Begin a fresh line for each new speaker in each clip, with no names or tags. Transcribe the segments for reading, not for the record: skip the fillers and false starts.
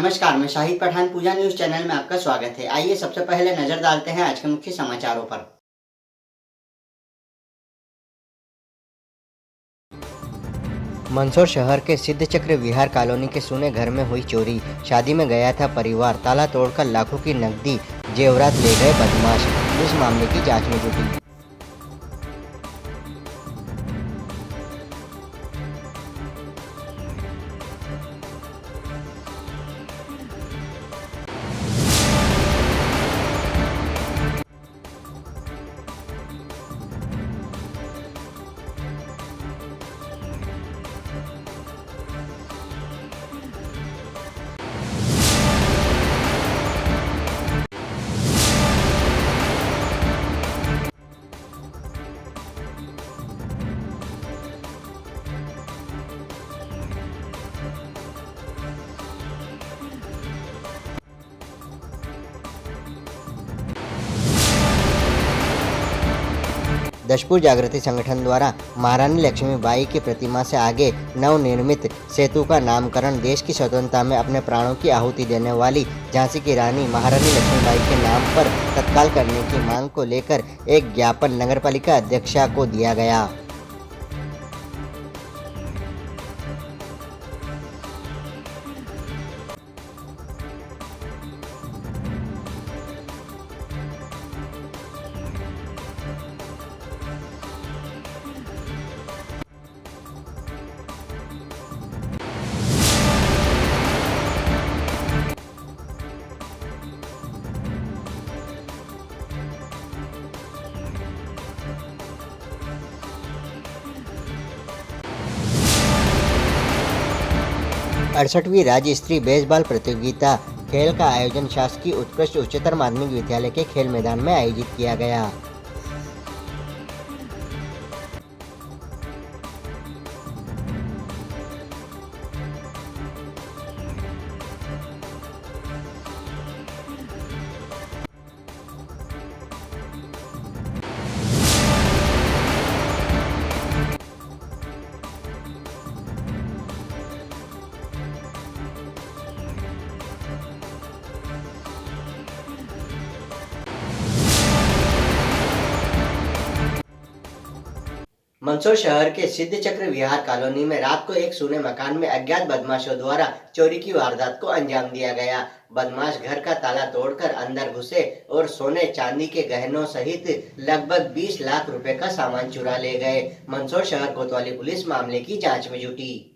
नमस्कार, मैं शाहिद पठान पूजा news channel में आपका स्वागत है। आइए सबसे पहले नजर डालते हैं आज के मुख्य समाचारों पर।
मंदसौर शहर के सिद्धचक्र विहार कॉलोनी के सुने घर में हुई चोरी। शादी में गया था परिवार, ताला तोड़कर लाखों की नकदी जेवरात ले गए बदमाश। पुलिस मामले की जांच में जुटी। दशपुर जागृति संगठन द्वारा महारानी लक्ष्मीबाई की प्रतिमा से आगे नवनिर्मित सेतु का नामकरण देश की स्वतंत्रता में अपने प्राणों की आहुति देने वाली झांसी की रानी महारानी लक्ष्मीबाई के नाम पर तत्काल करने की मांग को लेकर एक ज्ञापन नगरपालिका अध्यक्षा को दिया गया। अड़सठवीं राज्य स्तरीय बेसबॉल प्रतियोगिता खेल का आयोजन शासकीय उत्कृष्ट उच्चतर माध्यमिक विद्यालय के खेल मैदान में आयोजित किया गया। मंदसौर शहर के सिद्धचक्र विहार कॉलोनी में रात को एक सूने मकान में अज्ञात बदमाशों द्वारा चोरी की वारदात को अंजाम दिया गया। बदमाश घर का ताला तोड़कर अंदर घुसे और सोने चांदी के गहनों सहित लगभग 20 लाख रुपए का सामान चुरा ले गए। मंदसौर शहर कोतवाली पुलिस मामले की जांच में जुटी।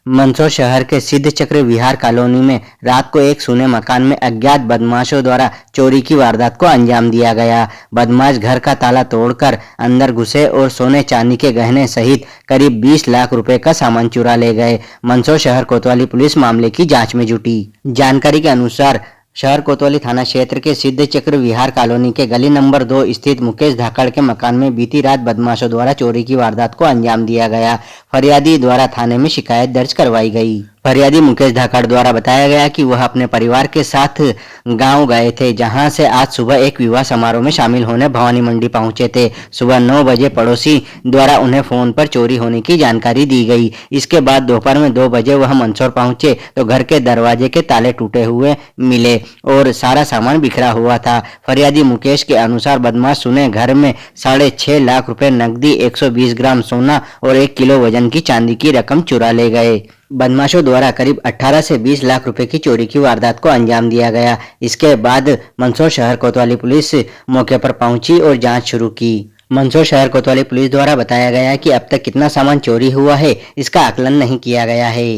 मंदसौर शहर के सिद्धचक्र विहार कॉलोनी में रात को एक सूने मकान में अज्ञात बदमाशों द्वारा चोरी की वारदात को अंजाम दिया गया। बदमाश घर का ताला तोड़कर अंदर घुसे और सोने चांदी के गहने सहित करीब 20 लाख रुपए का सामान चुरा ले गए। मंदसौर शहर कोतवाली पुलिस मामले की जांच में जुटी। जानकारी के अनुसार शहर कोतवाली थाना क्षेत्र के सिद्धचक्र विहार कॉलोनी के गली नंबर 2 स्थित मुकेश धाकड़ के मकान में बीती रात बदमाशों द्वारा चोरी की वारदात को अंजाम दिया गया। फरियादी द्वारा थाने में शिकायत दर्ज करवाई गई। फरियादी मुकेश धाकड़ द्वारा बताया गया कि वह अपने परिवार के साथ गांव गए थे, जहां से आज सुबह एक विवाह समारोह में शामिल होने भवानी मंडी पहुंचे थे। सुबह 9 बजे पड़ोसी द्वारा उन्हें फोन पर चोरी होने की जानकारी दी गई। इसके बाद दोपहर में 2 बजे वह मंदसौर पहुंचे तो घर के दरवाजे के ताले टूटे हुए मिले और सारा सामान बिखरा हुआ था। फरियादी मुकेश के अनुसार बदमाश सुने घर में 6.5 लाख रुपए नकदी, 120 ग्राम सोना और 1 किलो वजन की चांदी की रकम चुरा ले गए। बदमाशों द्वारा करीब 18 से 20 लाख रुपए की चोरी की वारदात को अंजाम दिया गया। इसके बाद मंदसौर शहर कोतवाली पुलिस मौके पर पहुंची और जांच शुरू की। मंदसौर शहर कोतवाली पुलिस द्वारा बताया गया कि अब तक कितना सामान चोरी हुआ है इसका आकलन नहीं किया गया है।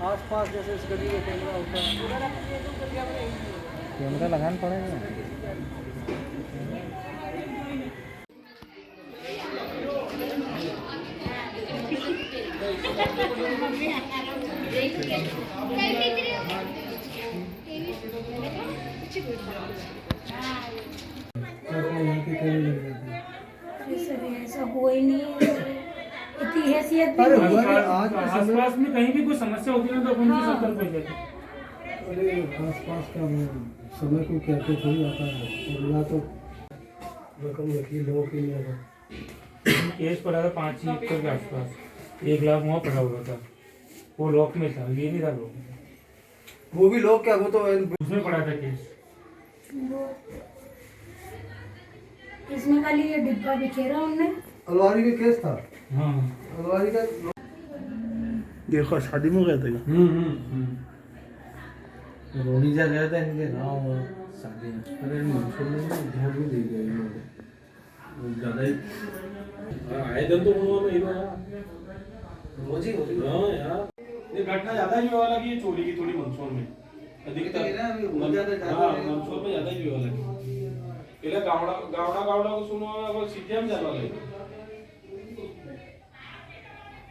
आसपास जैसे इस गली में कैमरा होता है, कैमरा लगाना पड़ेगा।
ऐसा हो ही नहीं है, इतनी हैसियत भी
अरे
नहीं है।
आसपास में कहीं भी कोई समस्या होती है तो उनकी सतर्क हो जाती है।
अरे आसपास का समय को कहते थोड़ी आता है, और ना तो रकम रखी लोगों की नहीं आता।
केस पड़ा था 5 एकड़ के आसपास, 1 लाख वहाँ पड़ा हुआ था। वो लॉक में था, ये नहीं था लॉक।
वो भी लोग क्या, वो तो
उसमें पड़ा था केस।
वो इसमें खाली ये डिब्बा बिखेरा उनने।
अलवारी का केस था।
हाँ।
अलवारी का देखो शादी में गया था।
रोडीजा गया था इनके गाँव शादी में। अरे मंसूर में ध्यान नहीं दे गया इन्होंने, ज़्यादा ही आए दिन तो उन्होंने हीरो यार ये घटना ज़्यादा ही वाला की चोरी की थोड़ी मंसूर में अधिकतर। हाँ, मंसूर में ज़्यादा ही वाला की पहले गावड़ा को सुनो अब सीधे में जाने वाले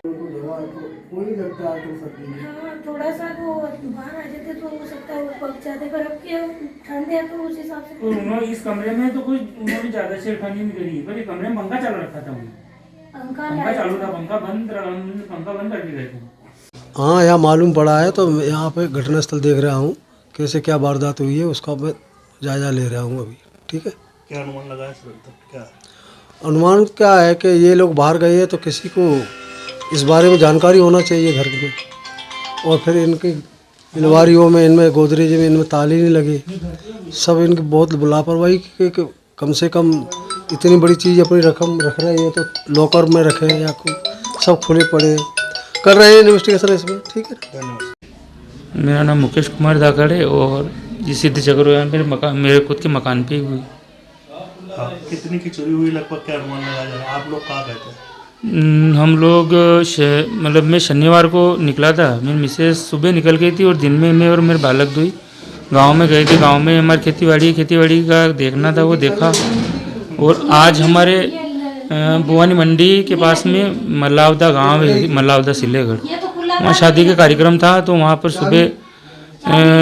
कोई लगता है तो सकती है।
हाँ, थोड़ा सा वो बाहर आ जाते तो हो सकता है वो पक जाते, पर अब क्या ठंड है तो उस हिसाब से।
उन्होंने इस कमरे में तो कुछ उन्होंने ज्यादा छेड़खानी नहीं करी, पर ये कमरे में पंखा चालू रखा था उन्होंने। पंखा चालू था, पंखा बंद करके गए थे।
हाँ, यहाँ मालूम पड़ा है तो मैं यहाँ पे घटनास्थल देख रहा हूँ, कैसे क्या वारदात हुई है उसका मैं जायजा ले रहा हूँ अभी। ठीक है,
क्या अनुमान लगाया सर तक क्या?
अनुमान क्या है कि ये लोग बाहर गए हैं तो किसी को इस बारे में जानकारी होना चाहिए घर में, और फिर इनकी अलमारियों में, इनमें गोदरेज में, इनमें ताले नहीं लगे। सब इनकी बहुत लापरवाही कि कम से कम इतनी बड़ी चीज़ अपनी रकम रख रहे हैं तो लॉकर में रखें या सब खुले पड़े हैं। कर रहे हैं इन्वेस्टिगेशन इसमें। ठीक है,
धन्यवाद।
मेरा नाम मुकेश कुमार धाकड़ है और ये सिद्ध चक्र मेरे खुद के मकान पे ही हुई।
हाँ, कितनी की चोरी हुई लगभग, क्या अनुमान लगाया जा रहा है? आप लोग कहाँ गए थे?
हम लोग मतलब मैं शनिवार को निकला था, मेरी मिसेज सुबह निकल गई थी और दिन में मैं और मेरे बालक दुई गांव में गए थे। गांव में हमारी खेती बाड़ी का देखना था, वो देखा। और आज हमारे बुआनी मंडी के पास में मल्लावदा गांव है, मल्लावदा सिलेगढ़, वहाँ शादी का कार्यक्रम था। तो वहाँ पर सुबह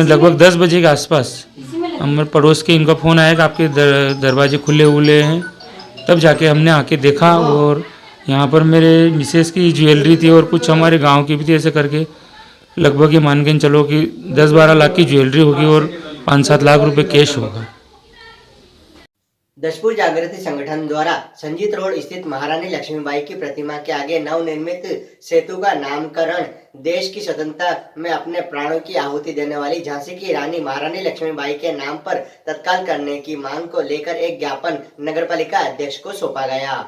लगभग 10 बजे के आसपास हमारे पड़ोस के इनका फ़ोन आया कि आपके दरवाजे खुले हुए हैं। तब जाके हमने आके देखा और यहाँ पर मेरे मिसेस की ज्वेलरी थी और कुछ हमारे गांव की भी थी। ऐसे करके लगभग ये मान के चलो कि 10-12 लाख की ज्वेलरी होगी और 5-7 लाख रुपए कैश होगा।
दशपुर जागृति संगठन द्वारा संजीत रोड स्थित महारानी लक्ष्मीबाई की प्रतिमा के आगे नवनिर्मित सेतु का नामकरण देश की स्वतंत्रता में अपने प्राणों की आहुति देने वाली झांसी की रानी महारानी लक्ष्मीबाई के नाम पर तत्काल करने की मांग को लेकर एक ज्ञापन नगरपालिका अध्यक्ष को सौंपा गया।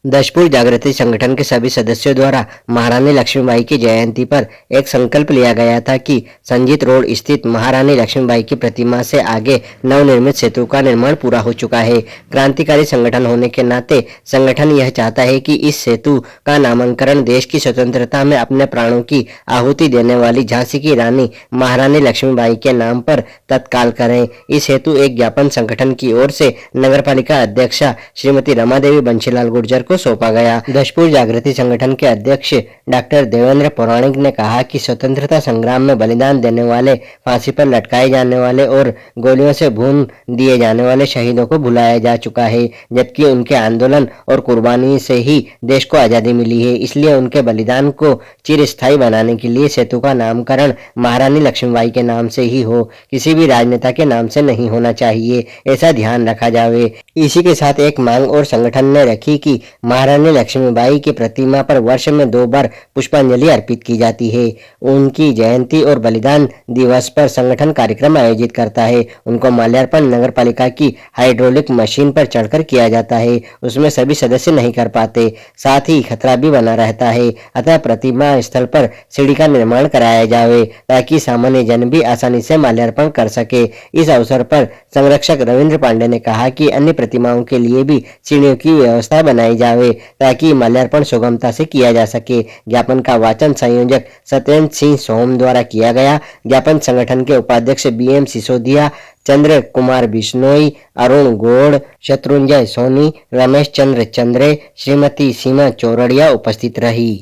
दशपुर जागृति संगठन के सभी सदस्यों द्वारा महारानी लक्ष्मीबाई की जयंती पर एक संकल्प लिया गया था कि संजीत रोड स्थित महारानी लक्ष्मीबाई की प्रतिमा से आगे नवनिर्मित सेतु का निर्माण पूरा हो चुका है। क्रांतिकारी संगठन होने के नाते संगठन यह चाहता है कि इस सेतु का नामकरण देश की स्वतंत्रता में अपने प्राणों की आहुति देने वाली झांसी की रानी महारानी लक्ष्मीबाई के नाम पर तत्काल करें। इस हेतु एक ज्ञापन संगठन की ओर से नगरपालिका अध्यक्षा श्रीमती रमादेवी बंशीलाल गुर्जर को सौंपा गया। दशपुर जागृति संगठन के अध्यक्ष डॉक्टर देवेंद्र पौराणिक ने कहा कि स्वतंत्रता संग्राम में बलिदान देने वाले, फांसी पर लटकाए जाने वाले और गोलियों से भून दिए जाने वाले शहीदों को भुलाया जा चुका है, जबकि उनके आंदोलन और कुर्बानी से ही देश को आजादी मिली है। इसलिए उनके बलिदान को चिरस्थायी बनाने के लिए सेतु का नामकरण महारानी लक्ष्मीबाई के नाम से ही हो, किसी भी राजनेता के नाम से नहीं होना चाहिए, ऐसा ध्यान रखा जावे। इसी के साथ एक मांग और संगठन ने रखी कि महारानी लक्ष्मीबाई की प्रतिमा पर वर्ष में 2 बार पुष्पांजलि अर्पित की जाती है। उनकी जयंती और बलिदान दिवस पर संगठन कार्यक्रम आयोजित करता है। उनको माल्यार्पण नगरपालिका की हाइड्रोलिक मशीन पर चढ़कर किया जाता है। उसमें सभी सदस्य नहीं कर पाते, साथ ही खतरा भी बना रहता है। अतः प्रतिमा स्थल पर सीढ़ी का निर्माण कराया जावे ताकि सामान्य जन भी आसानी से माल्यार्पण कर सके। इस अवसर पर संरक्षक रविंद्र पांडे ने कहा कि अन्य प्रतिमाओं के लिए भी सीढ़ियों की व्यवस्था बनाई जावे ताकि माल्यार्पण सुगमता से किया जा सके। ज्ञापन का वाचन संयोजक सत्येंद्र सिंह सोम द्वारा किया गया। ज्ञापन संगठन के उपाध्यक्ष BM सिसोदिया, चंद्र कुमार बिश्नोई, अरुण गौड़, शत्रुंजय सोनी, रमेश चंद्र चंद्रे, श्रीमती सीमा चौरड़िया उपस्थित रही।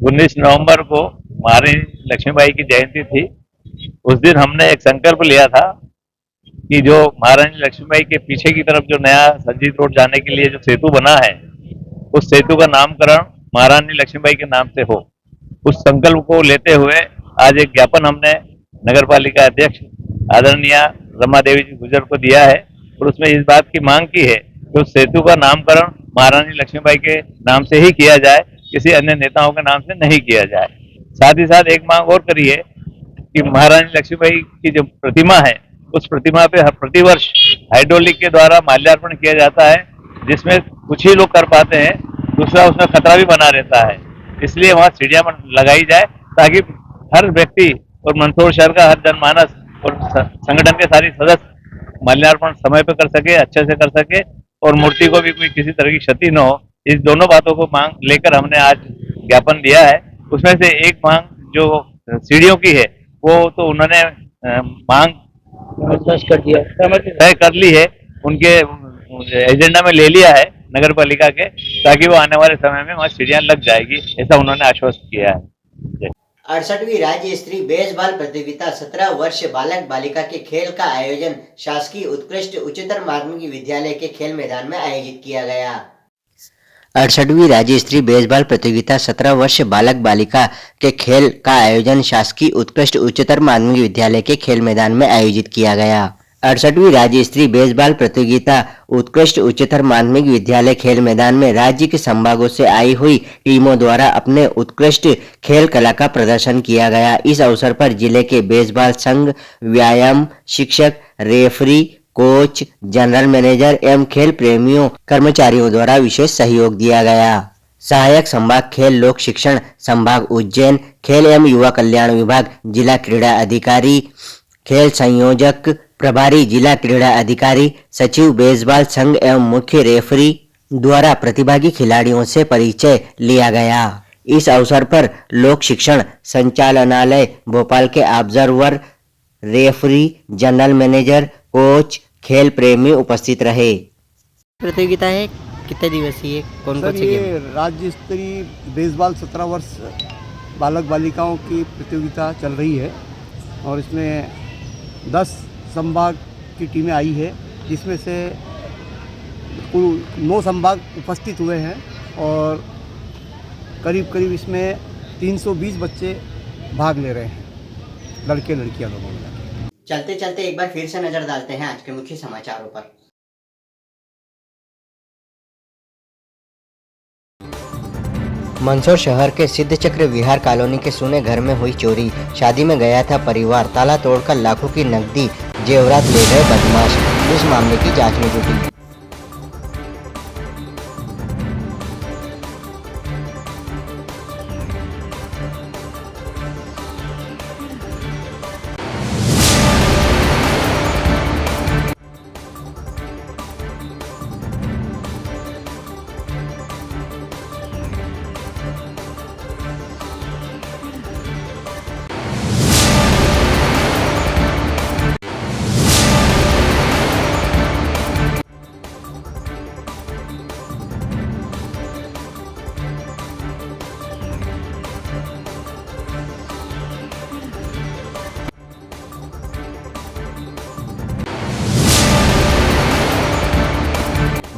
19 नवंबर को महारानी लक्ष्मीबाई की जयंती थी। उस दिन हमने एक संकल्प लिया था कि जो महारानी लक्ष्मीबाई के पीछे की तरफ जो नया संजीत रोड जाने के लिए जो सेतु बना है, उस सेतु का नामकरण महारानी लक्ष्मीबाई के नाम से हो। उस संकल्प को लेते हुए आज एक ज्ञापन हमने नगरपालिका अध्यक्ष आदरणीय रमा देवी जी गुर्जर को दिया है और उसमें इस बात की मांग की है कि उस सेतु का नामकरण महारानी लक्ष्मीबाई के नाम से ही किया जाए, किसी अन्य नेताओं के नाम से नहीं किया जाए। साथ ही साथ एक मांग और करी है कि महारानी लक्ष्मीबाई की जो प्रतिमा है उस प्रतिमा पे हर प्रतिवर्ष हाइड्रोलिक के द्वारा माल्यार्पण किया जाता है, जिसमें कुछ ही लोग कर पाते हैं, दूसरा उसमें खतरा भी बना रहता है। इसलिए वहाँ सीढ़ियां लगाई जाए ताकि हर व्यक्ति और मंदसौर शहर का हर जनमानस और संगठन के सारे सदस्य माल्यार्पण समय पे कर सके, अच्छे से कर सके और मूर्ति को भी कोई किसी तरह की क्षति न हो। इस दोनों बातों को मांग लेकर हमने आज ज्ञापन दिया है। उसमें से एक मांग जो सीढ़ियों की है वो तो उन्होंने मांग तय कर ली है, उनके एजेंडा में ले लिया है नगर पालिका के, ताकि वो आने वाले समय में वहाँ सीढ़ियां लग जाएगी, ऐसा उन्होंने आश्वस्त किया है।
68वीं राज्य स्तरीय बेसबॉल प्रतियोगिता 17 वर्ष बालक बालिका के खेल का आयोजन शासकीय उत्कृष्ट उच्चतर माध्यमिक विद्यालय के खेल मैदान में आयोजित किया गया। 68वीं राज्य स्तरीय बेसबॉल प्रतियोगिता 17 वर्ष बालक बालिका के खेल का आयोजन शासकीय उत्कृष्ट उच्चतर माध्यमिक विद्यालय के खेल मैदान में आयोजित किया गया। 68वीं राज्य स्तरीय बेसबॉल प्रतियोगिता उत्कृष्ट उच्चतर माध्यमिक विद्यालय खेल मैदान में राज्य के संभागों से आई हुई टीमों द्वारा अपने उत्कृष्ट खेल कला का प्रदर्शन किया गया। इस अवसर पर जिले के बेसबॉल संघ, व्यायाम शिक्षक, रेफरी, कोच, जनरल मैनेजर एवं खेल प्रेमियों कर्मचारियों द्वारा विशेष सहयोग दिया गया। सहायक संभाग खेल लोक शिक्षण संभाग उज्जैन, खेल एवं युवा कल्याण विभाग, जिला क्रीड़ा अधिकारी, खेल संयोजक प्रभारी, जिला क्रीड़ा अधिकारी, सचिव बेसबॉल संघ एवं मुख्य रेफरी द्वारा प्रतिभागी खिलाड़ियों से परिचय लिया गया। इस अवसर पर लोक शिक्षण संचालनालय भोपाल के observer, referee, general manager, coach, खेल प्रेमी उपस्थित रहे।
प्रतियोगिता है, कितने दिवसीय, कौन कौन से
ये राज्य स्तरीय बेसबॉल 17 वर्ष बालक बालिकाओं की प्रतियोगिता चल रही है और इसमें 10 संभाग की टीमें आई है, जिसमें से कुल 9 संभाग उपस्थित हुए हैं और करीब इसमें 320 बच्चे भाग ले रहे हैं, लड़के लड़कियां दोनों मिला।
चलते चलते एक बार फिर से नजर डालते हैं आज के मुख्य समाचारों पर।
मंदसौर शहर के सिद्ध चक्र विहार कॉलोनी के सुने घर में हुई चोरी। शादी में गया था परिवार, ताला तोड़कर लाखों की नकदी जेवरात ले गए बदमाश। इस मामले की जांच में जुटी।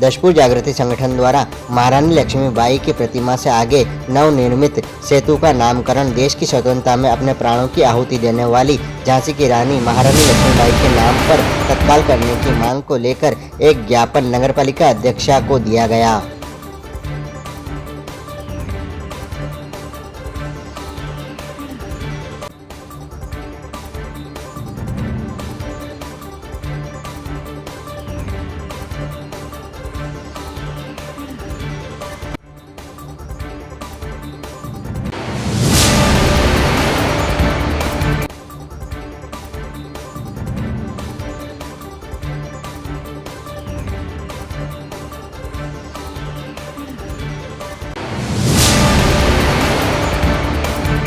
दशपुर जागृति संगठन द्वारा महारानी लक्ष्मीबाई की प्रतिमा से आगे नवनिर्मित सेतु का नामकरण देश की स्वतंत्रता में अपने प्राणों की आहुति देने वाली झांसी की रानी महारानी लक्ष्मीबाई के नाम पर तत्काल करने की मांग को लेकर एक ज्ञापन नगरपालिका अध्यक्षा को दिया गया।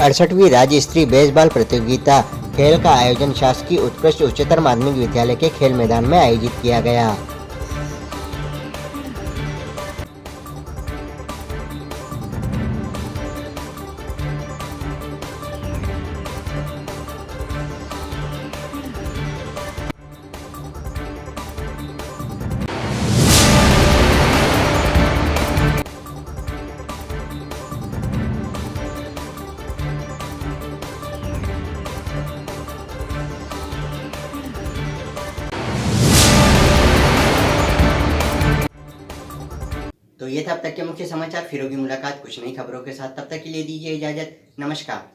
अड़सठवीं राज्य स्तरीय बेसबॉल प्रतियोगिता खेल का आयोजन शासकीय उत्कृष्ट उच्चतर माध्यमिक विद्यालय के खेल मैदान में आयोजित किया गया।
तो ये था अब तक के मुख्य समाचार। फिर होगी मुलाकात कुछ नई खबरों के साथ, तब तक के लिए दीजिए इजाजत। नमस्कार।